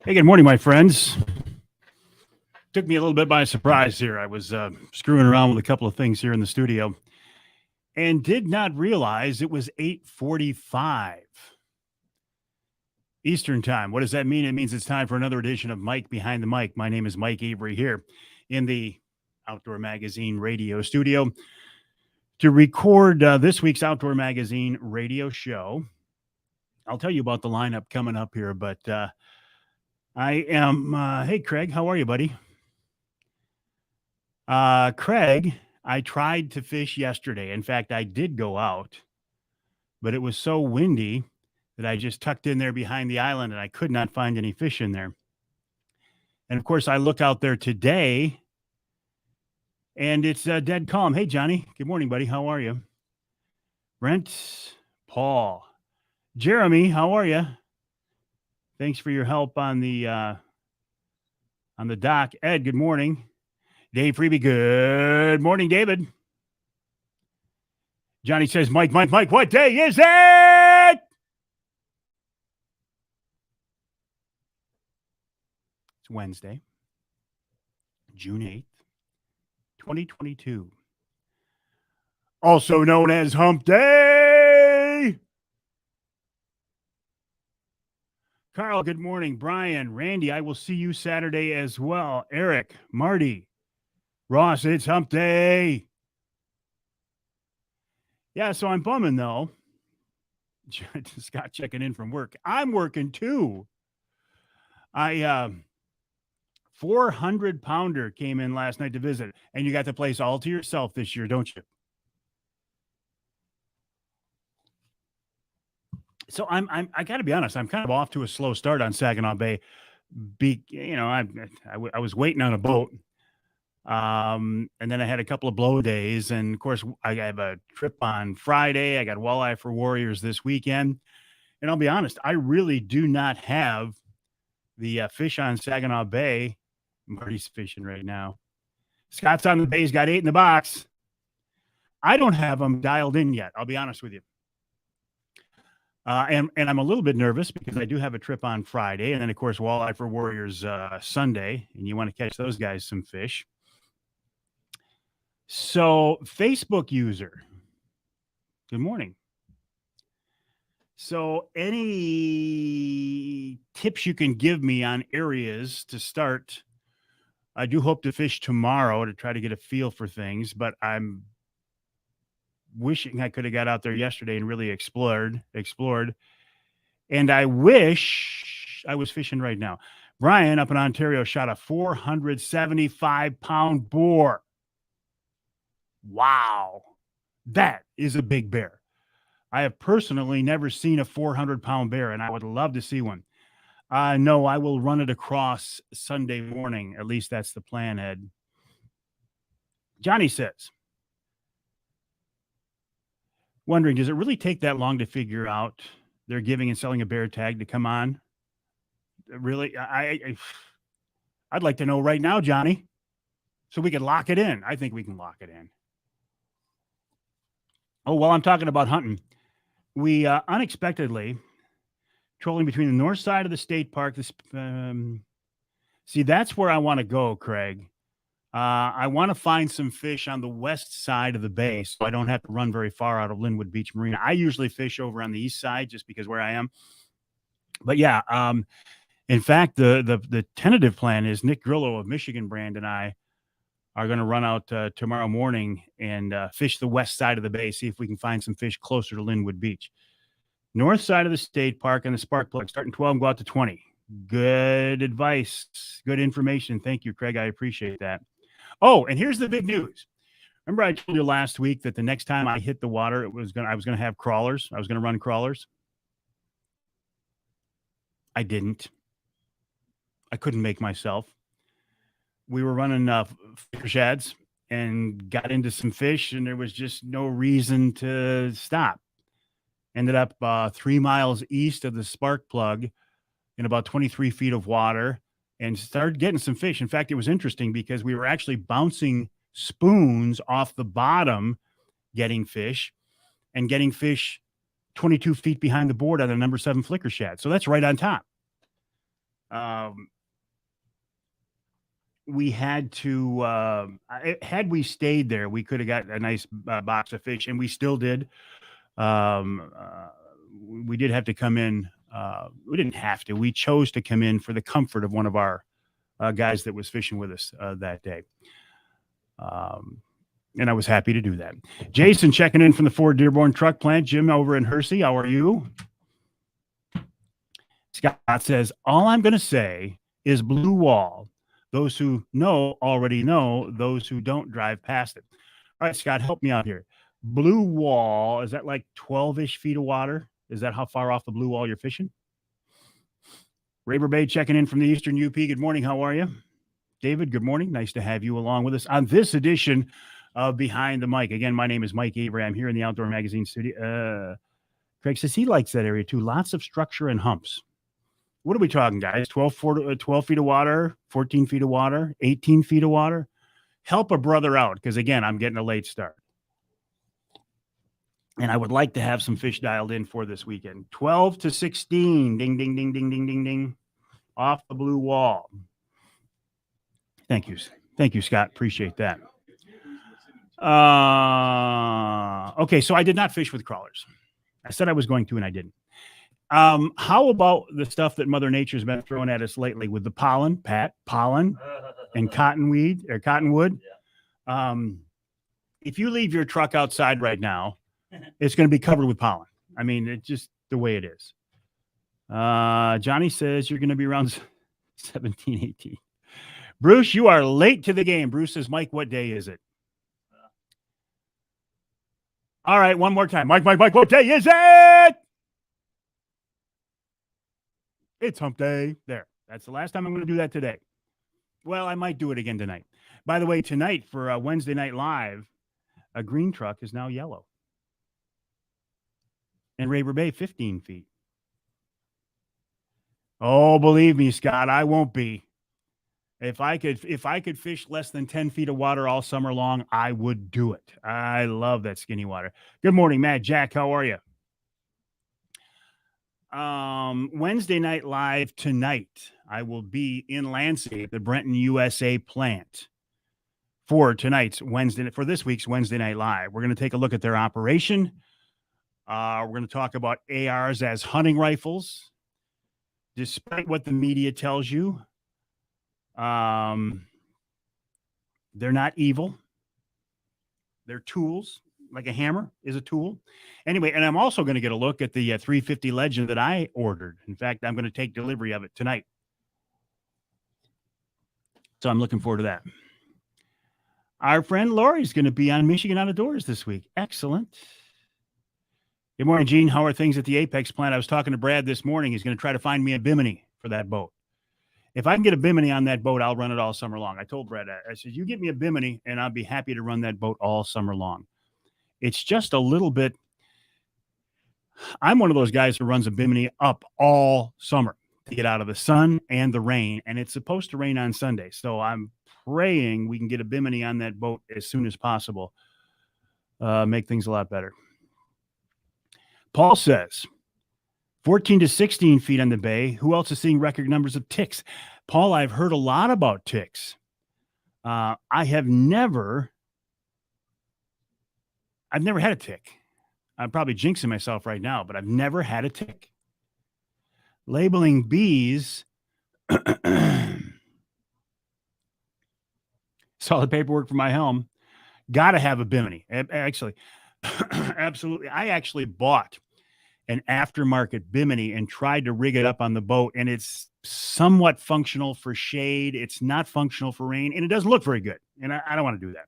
Hey, good morning, my friends. Took me a little bit by surprise here. I was screwing around with a couple of things here in the studio and did not realize it was 8:45 Eastern time. What does that mean? It means it's time for another edition of Mike Behind the Mic. My name is Mike Avery here in the Outdoor Magazine radio studio to record this week's Outdoor Magazine radio show. I'll tell you about the lineup coming up here, but I am, hey, Craig, how are you, buddy? Craig, I tried to fish yesterday. In fact, I did go out, but it was so windy that I just tucked in there behind the island and I could not find any fish in there. And of course, I look out there today and it's dead calm. Hey, Johnny. Good morning, buddy. How are you? Brent, Paul, Jeremy, how are you? Thanks for your help on the dock. Ed, good morning. Dave Freebie, good morning, David. Johnny says, Mike, what day is it? It's Wednesday, June 8th, 2022. Also known as Hump Day. Carl, good morning. Brian, Randy, I will see you Saturday as well. Eric, Marty, Ross, it's Hump Day. Yeah, so I'm bumming, though. Scott checking in from work. I'm working, too. 400-pounder came in last night to visit, and you got the place all to yourself this year, don't you? So I got to be honest, I'm kind of off to a slow start on Saginaw Bay. I was waiting on a boat. And then I had a couple of blow days. And of course, I have a trip on Friday. I got Walleye for Warriors this weekend. And I'll be honest, I really do not have the fish on Saginaw Bay. Marty's fishing right now. Scott's on the bay. He's got 8 in the box. I don't have them dialed in yet. I'll be honest with you. And I'm a little bit nervous because I do have a trip on Friday. And then, of course, Walleye for Warriors Sunday. And you want to catch those guys some fish. So, Facebook user, good morning. So, any tips you can give me on areas to start? I do hope to fish tomorrow to try to get a feel for things, but I'm wishing I could have got out there yesterday and really explored. And I wish I was fishing right now. Brian up in Ontario shot a 475-pound boar. Wow. That is a big bear. I have personally never seen a 400-pound bear, and I would love to see one. No, I will run it across Sunday morning. At least that's the plan, Ed. Johnny says, wondering, does it really take that long to figure out they're giving and selling a bear tag to come on? Really? I'd like to know right now, Johnny, so we can lock it in. I think we can lock it in. Oh, while I'm talking about hunting, we unexpectedly trolling between the north side of the state park. See, that's where I want to go, Craig. I want to find some fish on the west side of the bay so I don't have to run very far out of Linwood Beach Marina. I usually fish over on the east side just because where I am. But yeah, in fact, the tentative plan is Nick Grillo of Michigan Brand and I are going to run out tomorrow morning and fish the west side of the bay, see if we can find some fish closer to Linwood Beach. North side of the state park and the spark plug, starting 12 and go out to 20. Good advice, good information. Thank you, Craig. I appreciate that. Oh, and here's the big news. Remember I told you last week that the next time I hit the water, I was going to have crawlers. I was going to run crawlers. I didn't. I couldn't make myself. We were running fish sheds and got into some fish, and there was just no reason to stop. Ended up 3 miles east of the spark plug in about 23 feet of water and started getting some fish. In fact, it was interesting because we were actually bouncing spoons off the bottom, getting fish 22 feet behind the board on a number 7 flicker shad. So that's right on top. We had to, had we stayed there, we could have got a nice box of fish, and we still did. We did have to come in. We didn't have to. We chose to come in for the comfort of one of our guys that was fishing with us that day. And I was happy to do that. Jason checking in from the Ford Dearborn Truck Plant. Jim over in Hersey. How are you? Scott says, all I'm going to say is Blue Wall. Those who know already know. Those who don't drive past it. All right, Scott, help me out here. Blue Wall, is that like 12-ish feet of water? Is that how far off the Blue Wall you're fishing? Raber Bay checking in from the Eastern UP. Good morning. How are you? David, good morning. Nice to have you along with us on this edition of Behind the Mic. Again, my name is Mike Avery. I'm here in the Outdoor Magazine studio. Craig says he likes that area too. Lots of structure and humps. What are we talking, guys? 12 feet of water, 14 feet of water, 18 feet of water? Help a brother out because, again, I'm getting a late start. And I would like to have some fish dialed in for this weekend. 12 to 16. Ding, ding, ding, ding, ding, ding, ding. Off the Blue Wall. Thank you. Thank you, Scott. Appreciate that. Okay, so I did not fish with crawlers. I said I was going to, and I didn't. How about the stuff that Mother Nature's been throwing at us lately with the pollen, and cottonwood? If you leave your truck outside right now, it's going to be covered with pollen. I mean, it's just the way it is. Johnny says you're going to be around 17, 18. Bruce, you are late to the game. Bruce says, Mike, what day is it? All right, one more time. Mike, what day is it? It's hump day. There. That's the last time I'm going to do that today. Well, I might do it again tonight. By the way, tonight for Wednesday Night Live, a green truck is now yellow. And Raber Bay, 15 feet. Oh, believe me, Scott, I won't be. If I could fish less than 10 feet of water all summer long, I would do it. I love that skinny water. Good morning, Matt. Jack, how are you? Wednesday Night Live tonight, I will be in Lansing at the Brenton USA plant for this week's Wednesday Night Live. We're going to take a look at their operation. We're going to talk about ARs as hunting rifles. Despite what the media tells you, they're not evil. They're tools. Like a hammer is a tool. Anyway, and I'm also going to get a look at the 350 Legend that I ordered. In fact, I'm going to take delivery of it tonight. So I'm looking forward to that. Our friend Lori's going to be on Michigan Out of Doors this week. Excellent. Good morning, Gene. How are things at the Apex plant? I was talking to Brad this morning. He's going to try to find me a bimini for that boat. If I can get a bimini on that boat, I'll run it all summer long. I told Brad that. I said, you get me a bimini, and I'll be happy to run that boat all summer long. It's just a little bit. I'm one of those guys who runs a bimini up all summer to get out of the sun and the rain, and it's supposed to rain on Sunday. So I'm praying we can get a bimini on that boat as soon as possible. Make things a lot better. Paul says 14 to 16 feet on the bay. Who else is seeing record numbers of ticks? Paul, I've heard a lot about ticks. I've never had a tick. I'm probably jinxing myself right now, but I've never had a tick. Labeling bees. Solid paperwork for my helm. Got to have a bimini. Actually, absolutely. I actually bought an aftermarket bimini and tried to rig it up on the boat, and it's somewhat functional for shade. It's not functional for rain, and it doesn't look very good, and I don't want to do that.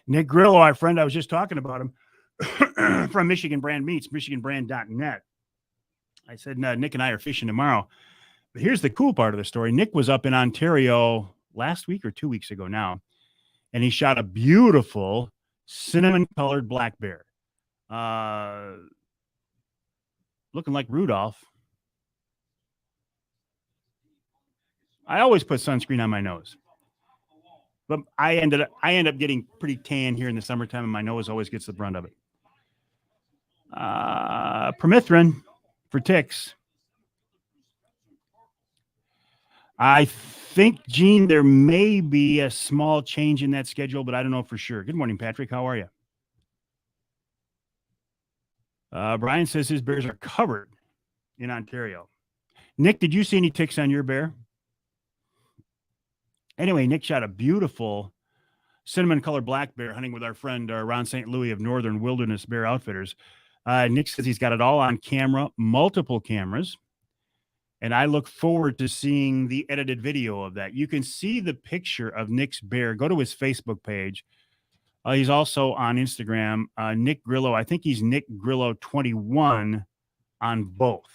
Nick Grillo, our friend, I was just talking about him from Michigan Brand Meats, michiganbrand.net. I said, Nick and I are fishing tomorrow. But here's the cool part of the story. Nick was up in Ontario last week or 2 weeks ago now, and he shot a beautiful cinnamon-colored black bear. Looking like Rudolph. I always put sunscreen on my nose. But I end up getting pretty tan here in the summertime, and my nose always gets the brunt of it. Permethrin for ticks. I think, Gene, there may be a small change in that schedule, but I don't know for sure. Good morning, Patrick. How are you? Brian says his bears are covered in Ontario. Nick, did you see any ticks on your bear? Anyway, Nick shot a beautiful cinnamon colored black bear hunting with our friend Ron St. Louis of Northern Wilderness Bear Outfitters. Nick says he's got it all on camera, multiple cameras. And I look forward to seeing the edited video of that. You can see the picture of Nick's bear. Go to his Facebook page. He's also on Instagram. Nick Grillo. I think he's Nick Grillo 21 on both.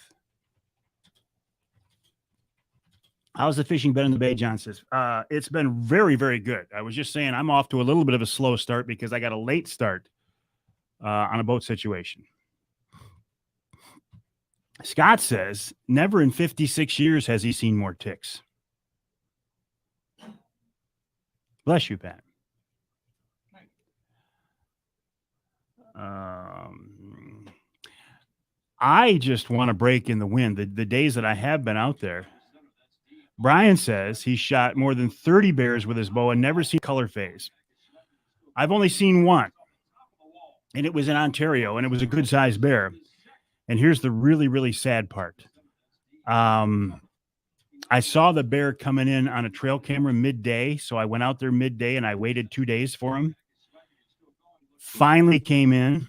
How's the fishing been in the bay, John says? It's been very, very good. I was just saying I'm off to a little bit of a slow start because I got a late start on a boat situation. Scott says, never in 56 years has he seen more ticks. Bless you, Pat. I just want to break in the wind. The days that I have been out there, Brian says he shot more than 30 bears with his bow and never seen color phase. I've only seen one, and it was in Ontario, and it was a good-sized bear. And here's the really, really sad part. I saw the bear coming in on a trail camera midday, so I went out there midday, and I waited 2 days for him. Finally came in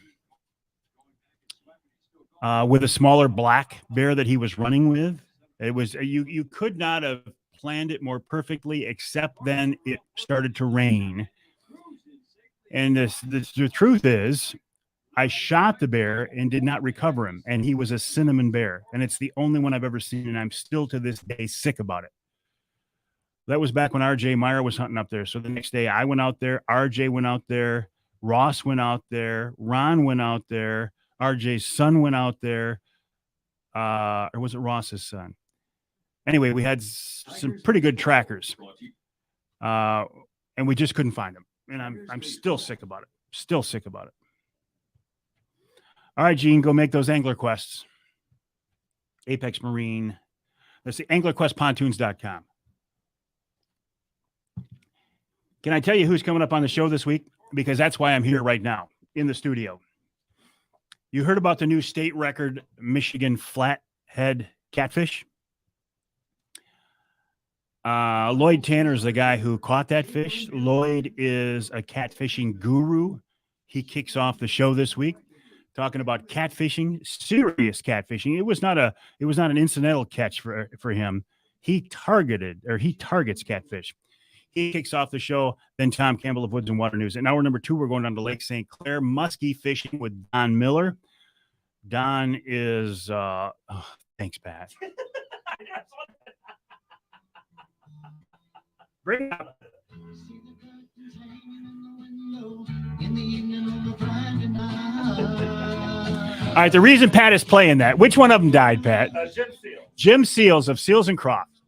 with a smaller black bear that he was running with. It was you could not have planned it more perfectly, except then it started to rain. And the truth is, I shot the bear and did not recover him, and he was a cinnamon bear, and it's the only one I've ever seen, and I'm still to this day sick about it. That was back when RJ Meyer was hunting up there. So the next day I went out there, RJ went out there, Ross went out there, Ron went out there, RJ's son went out there, or was it Ross's son? Anyway, we had some pretty good trackers, and we just couldn't find them, and I'm still sick about it. Still sick about it. All right, Gene, go make those angler quests. Apex Marine. Let's see, anglerquestpontoons.com. Can I tell you who's coming up on the show this week? Because that's why I'm here right now in the studio. You heard about the new state record Michigan flathead catfish? Lloyd Tanner is the guy who caught that fish. Lloyd is a catfishing guru. He kicks off the show this week talking about catfishing, serious catfishing. It was not an incidental catch for him. He targets catfish. He kicks off the show. Then Tom Campbell of Woods and Water News. And hour number 2, we're going down to Lake St. Clair, muskie fishing with Don Miller. Don is thanks, Pat. Bring up. All right, the reason Pat is playing that, which one of them died, Pat? Jim Seals. Jim Seals of Seals and Croft.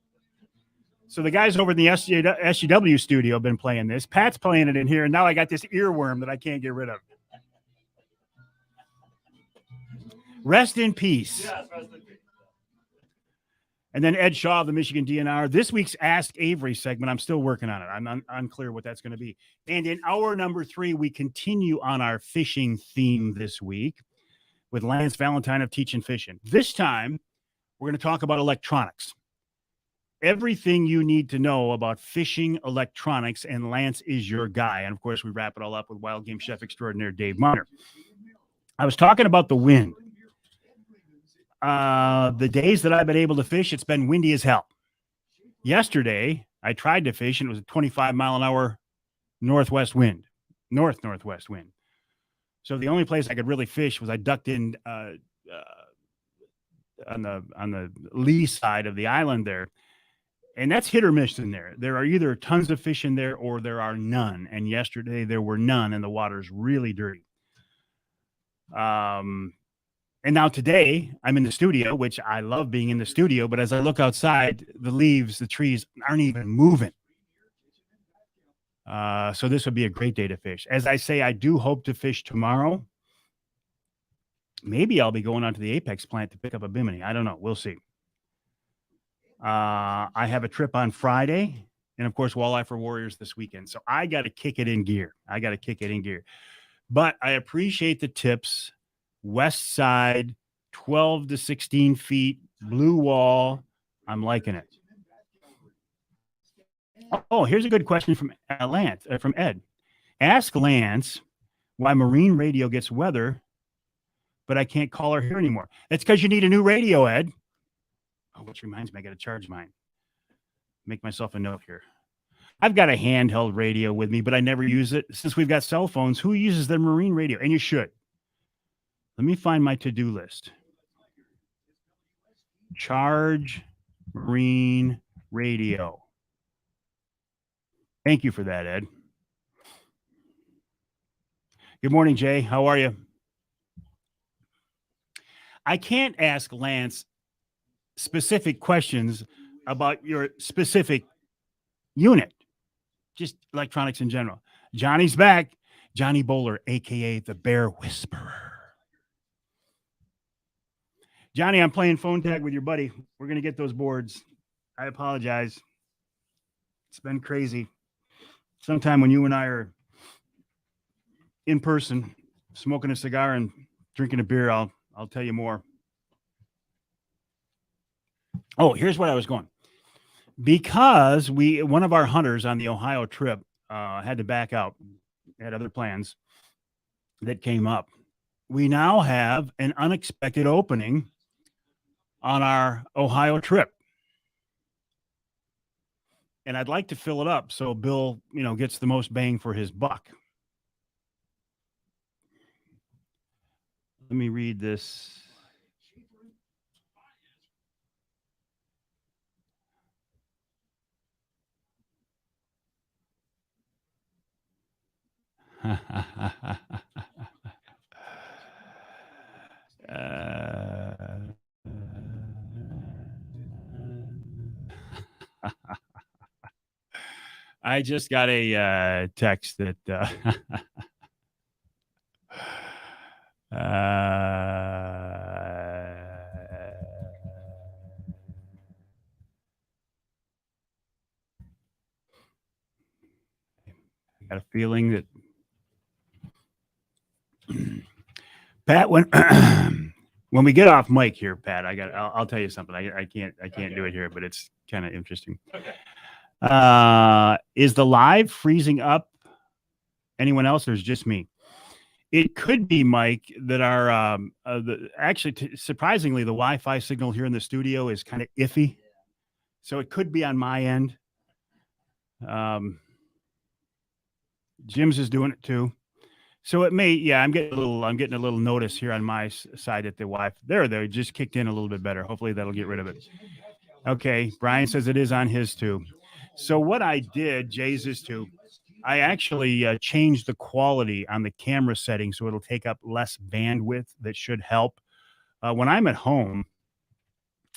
So the guys over in the SGW studio have been playing this. Pat's playing it in here, and now I got this earworm that I can't get rid of. Rest in peace. Yes, rest in peace. And then Ed Shaw of the Michigan DNR. This week's Ask Avery segment, I'm still working on it. I'm unclear what that's going to be. And in hour number 3, we continue on our fishing theme this week with Lance Valentine of Teaching Fishing. This time, we're going to talk about electronics. Everything you need to know about fishing electronics, and Lance is your guy. And, of course, we wrap it all up with Wild Game Chef Extraordinaire Dave Munner. I was talking about the wind. The days that I've been able to fish, it's been windy as hell. Yesterday, I tried to fish, and it was a 25-mile-an-hour northwest wind, northwest wind. So the only place I could really fish was I ducked in on the lee side of the island there, and that's hit or miss in there. There are either tons of fish in there or there are none. And yesterday there were none, and the water's really dirty. And now today I'm in the studio, which I love being in the studio, but as I look outside, the leaves, the trees aren't even moving. So this would be a great day to fish. As I say, I do hope to fish tomorrow. Maybe I'll be going out to the Apex plant to pick up a bimini. I don't know. We'll see. I have a trip on Friday, and of course, Walleye for Warriors this weekend. So I got to kick it in gear. But I appreciate the tips. West side, 12 to 16 feet, blue wall. I'm liking it. Oh, here's a good question from Lance, from Ed. Ask Lance why Marine Radio gets weather, but I can't call her here anymore. That's because you need a new radio, Ed. Oh, which reminds me, I got to charge mine. Make myself a note here. I've got a handheld radio with me, but I never use it. Since we've got cell phones, who uses their Marine radio? And you should. Let me find my to-do list. Charge Marine Radio. Thank you for that, Ed. Good morning, Jay. How are you? I can't ask Lance specific questions about your specific unit, just electronics in general. Johnny's back. Johnny Bowler, a.k.a. the Bear Whisperer. Johnny, I'm playing phone tag with your buddy. We're going to get those boards. I apologize. It's been crazy. Sometime when you and I are in person, smoking a cigar and drinking a beer, I'll tell you more. Oh, here's what I was going. Because one of our hunters on the Ohio trip had to back out, had other plans that came up. We now have an unexpected opening on our Ohio trip. And I'd like to fill it up so Bill, gets the most bang for his buck. Let me read this. I just got a text that I got a feeling that Pat, when we get off mic here, Pat, I'll tell you something. I can't do it here, but it's kind of interesting. Okay. Is the live freezing up? Anyone else, or is it just me? It could be, Mike, that our surprisingly, the Wi-Fi signal here in the studio is kind of iffy, so it could be on my end. Jim's is doing it too, so it may. Yeah, I'm getting a little notice here on my side at the Wi-Fi. There, just kicked in a little bit better. Hopefully that'll get rid of it. Okay, Brian says it is on his too. So what I did, Jay's is too. I actually changed the quality on the camera setting so it'll take up less bandwidth. That should help. When I'm at home,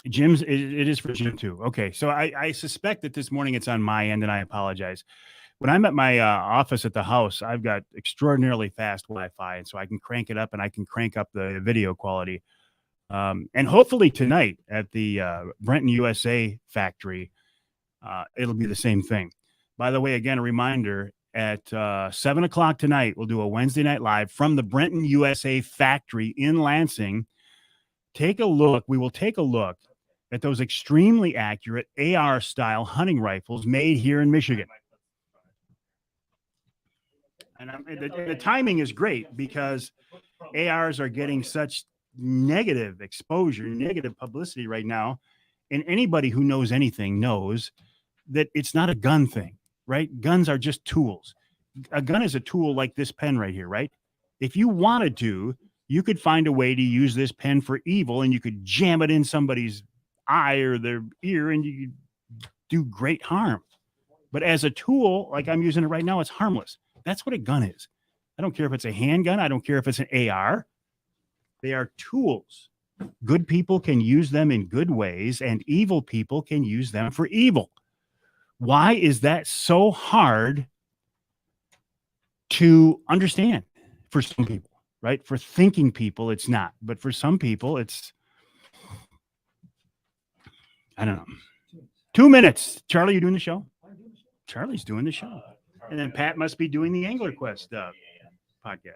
Jim's, it is for Jim too. Okay, so I suspect that this morning it's on my end, and I apologize. When I'm at my office at the house, I've got extraordinarily fast Wi-Fi, and so I can crank it up and I can crank up the video quality. And hopefully tonight at the Brenton USA factory, it'll be the same thing. By the way, again, a reminder, at 7 o'clock tonight, we'll do a Wednesday night live from the Brenton USA factory in Lansing. We will take a look at those extremely accurate AR-style hunting rifles made here in Michigan. And the timing is great because ARs are getting such negative exposure, negative publicity right now. And anybody who knows anything knows that it's not a gun thing, right? Guns are just tools. A gun is a tool like this pen right here, right? If you wanted to, you could find a way to use this pen for evil, and you could jam it in somebody's eye or their ear, and you could do great harm. But as a tool, like I'm using it right now, it's harmless. That's what a gun is. I don't care if it's a handgun. I don't care if it's an AR. They are tools. Good people can use them in good ways, and evil people can use them for evil. Why is that so hard to understand for some people, right? For thinking people, it's not. But for some people, it's, I don't know. 2 minutes. Charlie, you doing the show? Charlie's doing the show. And then Pat must be doing the Angler Quest podcast.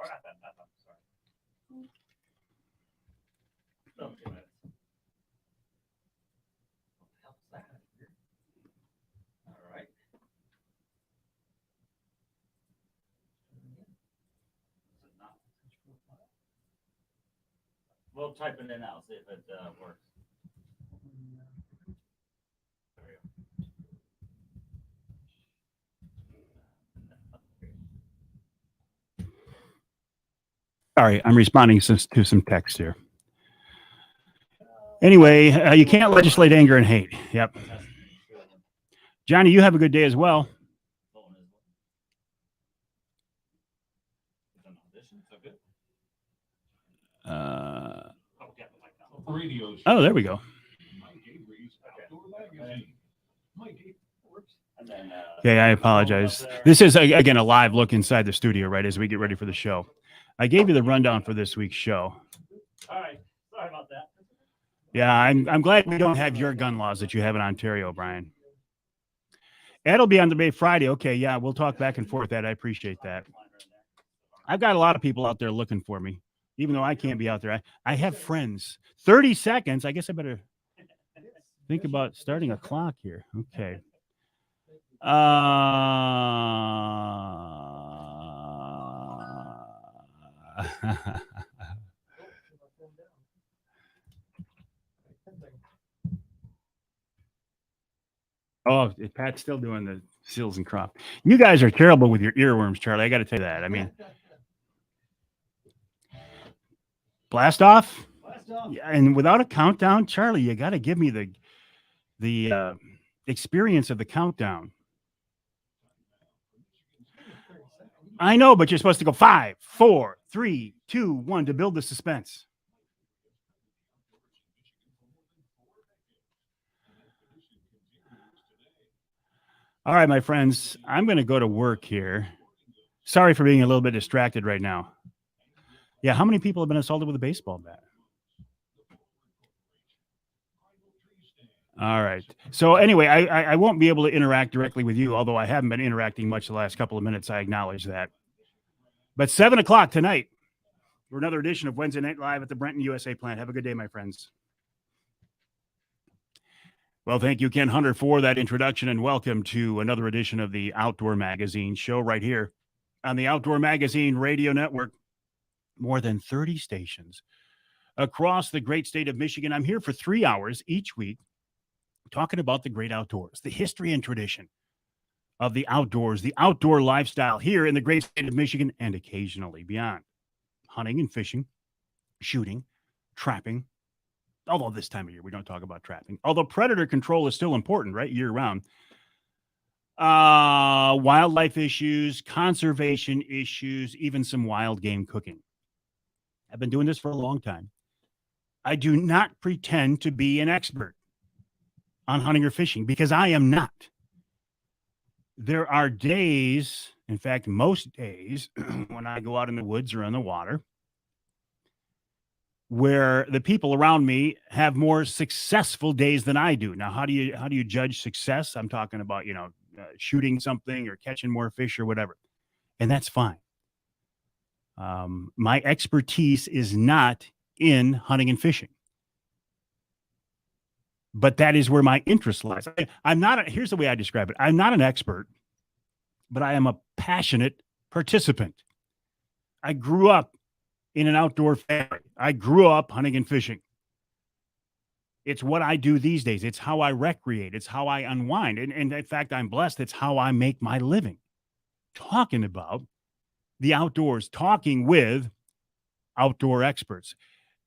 We'll type it in now, see if it works. All right, I'm responding to some text here. Anyway, you can't legislate anger and hate. Yep. Johnny, you have a good day as well. Oh, there we go. Okay, I apologize. This is, again, a live look inside the studio, right, as we get ready for the show. I gave you the rundown for this week's show. All right. Sorry about that. Yeah, I'm glad we don't have your gun laws that you have in Ontario, Brian. Ed will be on debate Friday. Okay, yeah, we'll talk back and forth, Ed. I appreciate that. I've got a lot of people out there looking for me, even though I can't be out there. I have friends. 30 seconds. I guess I better think about starting a clock here. Okay. Oh, Pat's still doing the seals and crop. You guys are terrible with your earworms, Charlie. I got to tell you that. I mean, blast off. Yeah, and without a countdown, Charlie, you got to give me the experience of the countdown. I know, but you're supposed to go 5, 4, 3, 2, 1 to build the suspense. All right, my friends, I'm going to go to work here. Sorry for being a little bit distracted right now. Yeah, how many people have been assaulted with a baseball bat? All right. So anyway, I won't be able to interact directly with you, although I haven't been interacting much the last couple of minutes. I acknowledge that. But 7 o'clock tonight for another edition of Wednesday Night Live at the Brenton USA plant. Have a good day, my friends. Well, thank you, Ken Hunter, for that introduction, and welcome to another edition of the Outdoor Magazine show right here on the Outdoor Magazine Radio Network. More than 30 stations across the great state of Michigan. I'm here for 3 hours each week talking about the great outdoors, the history and tradition of the outdoors, the outdoor lifestyle here in the great state of Michigan and occasionally beyond. Hunting and fishing, shooting, trapping. Although this time of year we don't talk about trapping. Although predator control is still important, right? Year round. Wildlife issues, conservation issues, even some wild game cooking. I've been doing this for a long time. I do not pretend to be an expert on hunting or fishing because I am not. There are days, in fact, most days, when I go out in the woods or in the water, where the people around me have more successful days than I do. Now, how do you judge success? I'm talking about, shooting something or catching more fish or whatever. And that's fine. My expertise is not in hunting and fishing. But that is where my interest lies. Here's the way I describe it. I'm not an expert, but I am a passionate participant. I grew up in an outdoor family. I grew up hunting and fishing. It's what I do these days. It's how I recreate. It's how I unwind. And in fact, I'm blessed. It's how I make my living. Talking about the outdoors, talking with outdoor experts.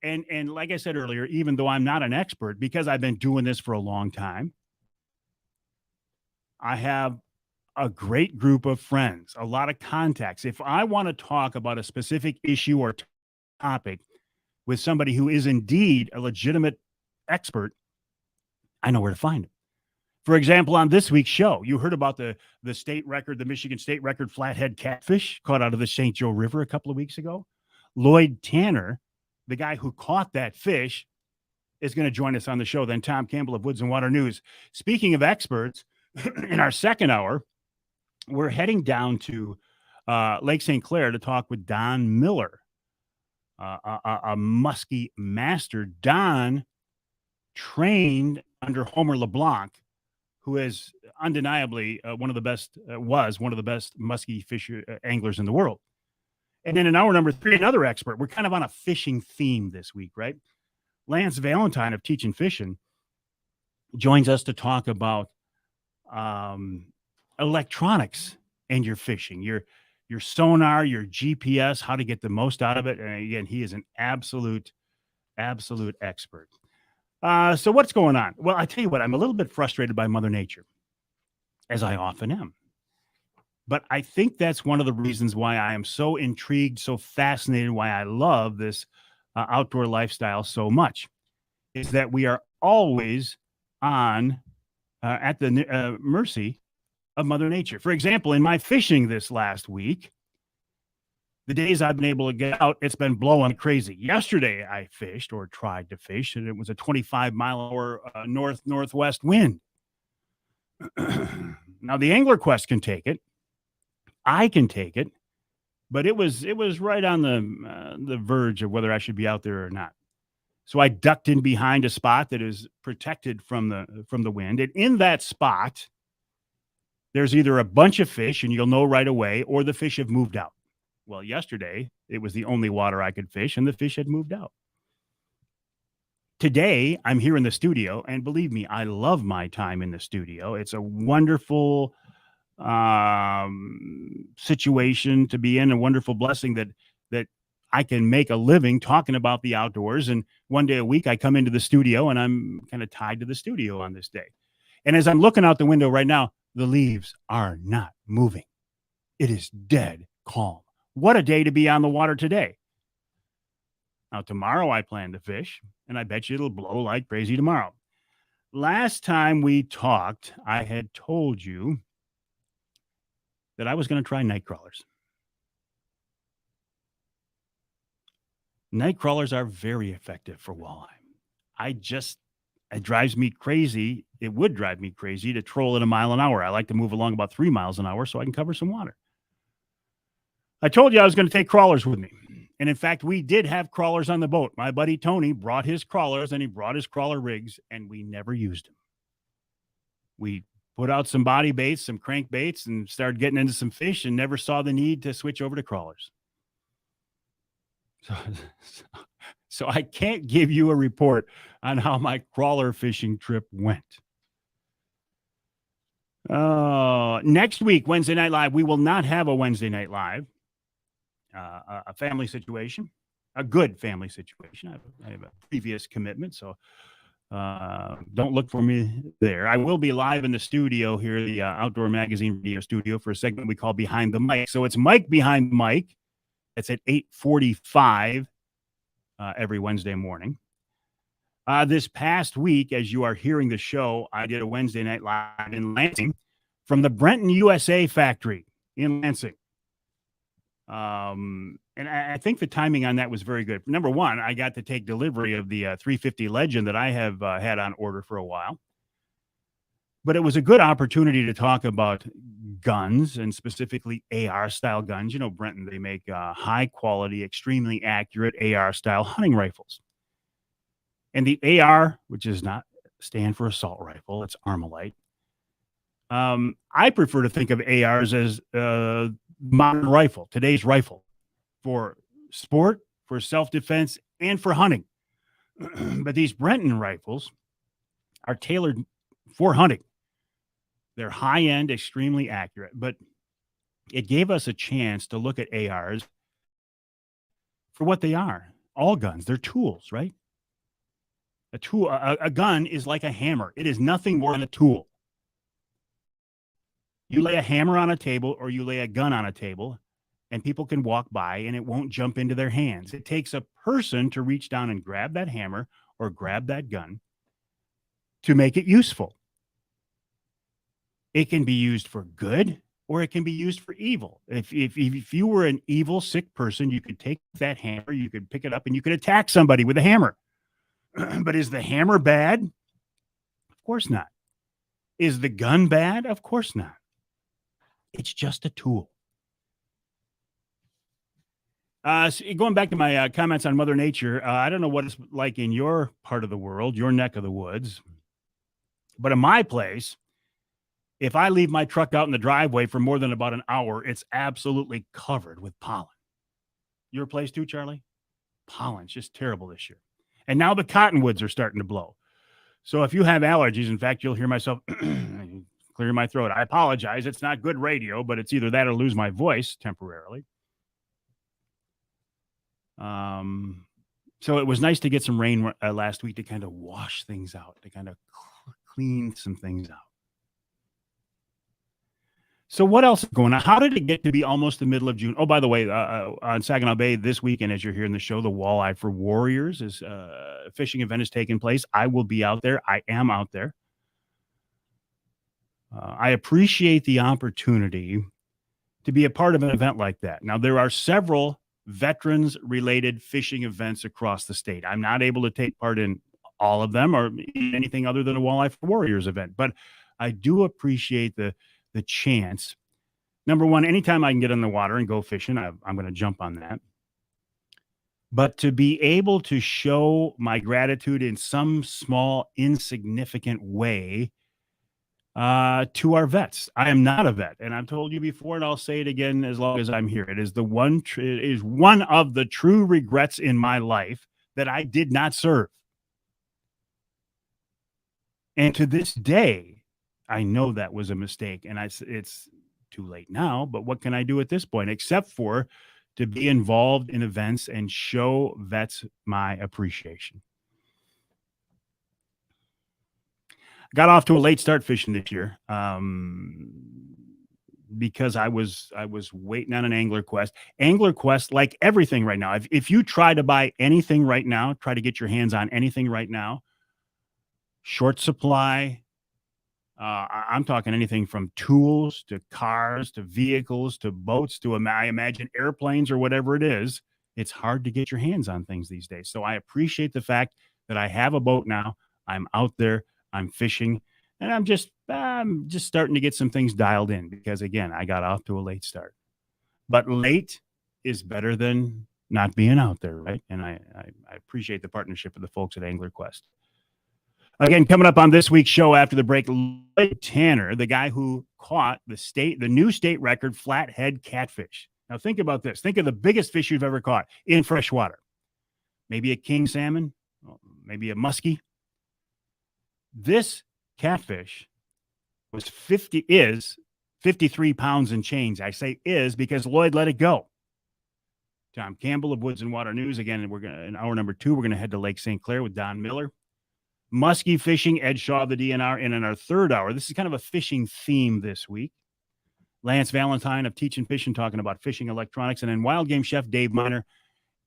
And like I said earlier, even though I'm not an expert, because I've been doing this for a long time, I have a great group of friends, a lot of contacts. If I want to talk about a specific issue or topic with somebody who is indeed a legitimate expert, I know where to find them. For example, on this week's show, you heard about the state record, the Michigan state record flathead catfish caught out of the St. Joe River a couple of weeks ago. Lloyd Tanner, the guy who caught that fish, is going to join us on the show. Then Tom Campbell of Woods and Water News. Speaking of experts, in our second hour, we're heading down to Lake St. Clair to talk with Don Miller, a muskie master. Don trained under Homer LeBlanc, who is undeniably one of the best muskie anglers in the world. And then in hour number 3, another expert. We're kind of on a fishing theme this week, right? Lance Valentine of Teaching Fishing joins us to talk about electronics and your fishing, your sonar, your GPS, how to get the most out of it. And again, he is an absolute expert. So what's going on? Well, I tell you what, I'm a little bit frustrated by Mother Nature, as I often am. But I think that's one of the reasons why I am so intrigued, so fascinated, why I love this outdoor lifestyle so much, is that we are always on at the mercy of Mother Nature. For example, in my fishing this last week, the days I've been able to get out, it's been blowing crazy. Yesterday, I fished or tried to fish, and it was a 25-mile-an-hour north-northwest wind. Now, the Angler Quest can take it. I can take it, but it was right on the verge of whether I should be out there or not. So I ducked in behind a spot that is protected from the wind, and in that spot, there's either a bunch of fish, and you'll know right away, or the fish have moved out. Well, yesterday, it was the only water I could fish, and the fish had moved out. Today, I'm here in the studio, and believe me, I love my time in the studio. It's a wonderful situation to be in, a wonderful blessing that I can make a living talking about the outdoors. And one day a week, I come into the studio, and I'm kind of tied to the studio on this day. And as I'm looking out the window right now, the leaves are not moving. It is dead calm. What a day to be on the water today. Now, tomorrow I plan to fish, and I bet you it'll blow like crazy tomorrow. Last time we talked, I had told you that I was going to try night crawlers. Night crawlers are very effective for walleye. It drives me crazy. It would drive me crazy to troll at a mile an hour. I like to move along about 3 miles an hour so I can cover some water. I told you I was going to take crawlers with me. And in fact, we did have crawlers on the boat. My buddy Tony brought his crawlers, and he brought his crawler rigs, and we never used them. We put out some body baits, some crank baits, and started getting into some fish, and never saw the need to switch over to crawlers. So I can't give you a report on how my crawler fishing trip went. Next week, Wednesday Night Live, we will not have a Wednesday Night Live. A family situation, a good family situation. I have a previous commitment, so don't look for me there. I will be live in the studio here, the Outdoor Magazine radio studio, for a segment we call Behind the Mic. So it's Mike Behind the Mic. It's at 8:45 every Wednesday morning. This past week, as you are hearing the show, I did a Wednesday Night Live in Lansing from the Brenton USA factory in Lansing. And I think the timing on that was very good. Number one, I got to take delivery of the 350 Legend that I have had on order for a while. But it was a good opportunity to talk about guns, and specifically AR-style guns. You know, Brenton, they make high-quality, extremely accurate AR-style hunting rifles. And the AR, which does not stand for assault rifle, it's Armalite. I prefer to think of ARs as modern rifle, today's rifle, for sport, for self-defense, and for hunting. But these Brenton rifles are tailored for hunting. They're high-end, extremely accurate, but it gave us a chance to look at ARs for what they are. All guns, they're tools, right? A gun is like a hammer. It is nothing more than a tool. You lay a hammer on a table, or you lay a gun on a table, and people can walk by and it won't jump into their hands. It takes a person to reach down and grab that hammer or grab that gun to make it useful. It can be used for good, or it can be used for evil. If you were an evil, sick person, you could take that hammer, you could pick it up, and you could attack somebody with a hammer. But is the hammer bad? Of course not. Is the gun bad? Of course not. It's just a tool. So going back to my comments on Mother Nature, I don't know what it's like in your part of the world, your neck of the woods, but in my place, if I leave my truck out in the driveway for more than about an hour, it's absolutely covered with pollen. Your place too, Charlie? Pollen's just terrible this year. And now the cottonwoods are starting to blow. So if you have allergies, in fact, you'll hear myself clearing my throat. I apologize. It's not good radio, but it's either that or lose my voice temporarily. So it was nice to get some rain last week to kind of wash things out, to kind of clean some things out. So what else is going on? How did it get to be almost the middle of June? Oh, by the way, on Saginaw Bay this weekend, as you're hearing the show, the Walleye for Warriors is fishing event is taking place. I will be out there. I am out there. I appreciate the opportunity to be a part of an event like that. Now, there are several veterans-related fishing events across the state. I'm not able to take part in all of them or anything other than a Walleye for Warriors event, but I do appreciate the chance. Number one, anytime I can get in the water and go fishing, I'm going to jump on that. But to be able to show my gratitude in some small, insignificant way to our vets. I am not a vet, and I've told you before, and I'll say it again as long as I'm here. It is it is one of the true regrets in my life that I did not serve. And to this day, I know that was a mistake, and it's too late now, but what can I do at this point except for to be involved in events and show vets my appreciation? Got off to a late start fishing this year because I was waiting on an Angler Quest. Angler Quest, like everything right now, if you try to buy anything right now, try to get your hands on anything right now, short supply. I'm talking anything from tools to cars to vehicles to boats to I imagine airplanes or whatever it is. It's hard to get your hands on things these days. So I appreciate the fact that I have a boat now. I'm out there, I'm fishing, and I'm just starting to get some things dialed in because, again, I got off to a late start. But late is better than not being out there, right? And I appreciate the partnership of the folks at Angler Quest. Again, coming up on this week's show after the break, Lloyd Tanner, the guy who caught the new state record flathead catfish. Now think about this. Think of the biggest fish you've ever caught in fresh water. Maybe a king salmon, maybe a muskie. This catfish was 53 pounds and change. I say is because Lloyd let it go. Tom Campbell of Woods and Water News. Again, in hour number 2, we're going to head to Lake St. Clair with Don Miller. Muskie fishing, Ed Shaw of the DNR. And in our third hour, this is kind of a fishing theme this week. Lance Valentine of Teaching Fishing talking about fishing electronics. And then wild game chef Dave Miner.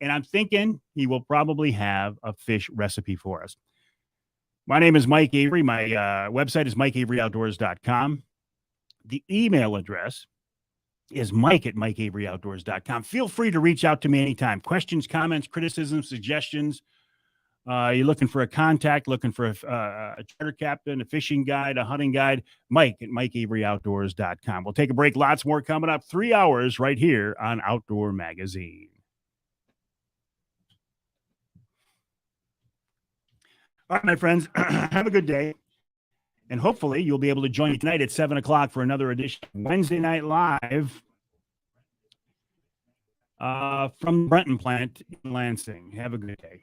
And I'm thinking he will probably have a fish recipe for us. My name is Mike Avery. My website is MikeAveryOutdoors.com. The email address is Mike@MikeAveryOutdoors.com. Feel free to reach out to me anytime. Questions, comments, criticisms, suggestions. You're looking for a contact, looking for a charter captain, a fishing guide, a hunting guide, Mike@MikeAveryOutdoors.com. We'll take a break. Lots more coming up. 3 hours right here on Outdoor Magazine. All right, my friends, have a good day. And hopefully you'll be able to join me tonight at 7 o'clock for another edition of Wednesday Night Live from the Brenton plant in Lansing. Have a good day.